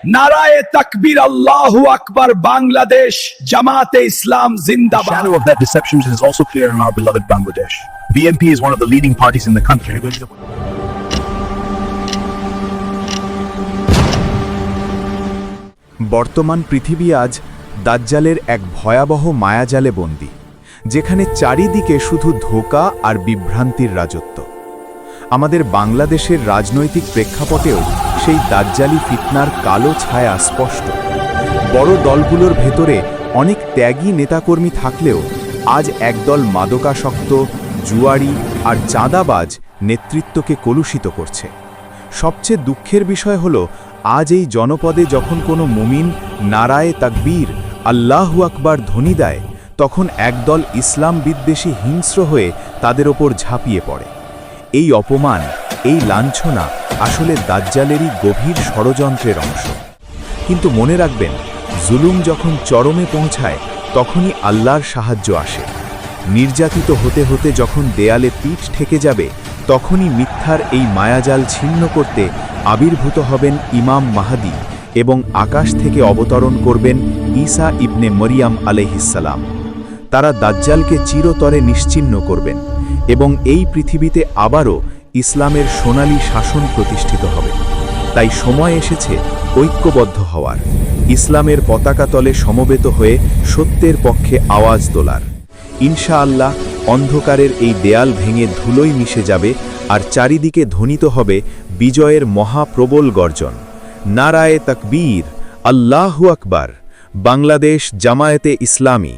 নারায়ে তাকবীর, আল্লাহু আকবার, বাংলাদেশ জামাতে ইসলাম The জিন্দাবাদ। shadow of that deception is also clear in our beloved Bangladesh. BNP is one of the leading parties in the country. বর্তমান পৃথিবী আজ দাজ্জালের এক ভয়াবহ মায়াজালে বন্দী, যেখানে চারিদিকে শুধু ধোঁকা আর বিভ্রান্তির রাজত্ব। আমাদের বাংলাদেশের রাজনৈতিক প্রেক্ষাপটেও সেই দাজ্জালি ফিতনার কালো ছায়া স্পষ্ট। বড় দলগুলোর ভেতরে অনেক ত্যাগী নেতাকর্মী থাকলেও আজ একদল মাদকাসক্ত, জুয়ারি আর চাঁদাবাজ নেতৃত্বকে কলুষিত করছে। সবচেয়ে দুঃখের বিষয় হলো, আজ এই জনপদে যখন কোনো মুমিন নারায়ে তাকবীর, আল্লাহু আকবার ধ্বনি দেয়, তখন একদল ইসলাম বিদ্বেষী হিংস্র হয়ে তাদের ওপর ঝাঁপিয়ে পড়ে। এই অপমান, এই লাঞ্ছনা আসলে দাজ্জালেরই গভীর ষড়যন্ত্রের অংশ। কিন্তু মনে রাখবেন, জুলুম যখন চরমে পৌঁছায় তখনই আল্লাহর সাহায্য আসে। নির্যাতিত হতে হতে যখন দেয়ালে পিঠ ঠেকে যাবে, তখনই মিথ্যার এই মায়াজাল ছিন্ন করতে আবির্ভূত হবেন ইমাম মাহদী এবং আকাশ থেকে অবতরণ করবেন ঈসা ইবনে মরিয়াম আলাইহিসসালাম। তারা দাজ্জালকে চিরতরে নিশ্চিহ্ন করবেন এবং এই পৃথিবীতে আবারও ইসলামের সোনালী শাসন প্রতিষ্ঠিত হবে। তাই সময় এসেছে ঐক্যবদ্ধ হওয়ার, ইসলামের পতাকা তলে সমবেত হয়ে সত্যের পক্ষে আওয়াজ তোলার। ইনশাআল্লাহ অন্ধকারের এই দেয়াল ভেঙে ধুলোয় মিশে যাবে আর চারিদিকে ধ্বনিত হবে বিজয়ের মহাপ্রবল গর্জন। নারায়ে তাকবীর, আল্লাহু আকবার। বাংলাদেশ জামায়াতে ইসলামী।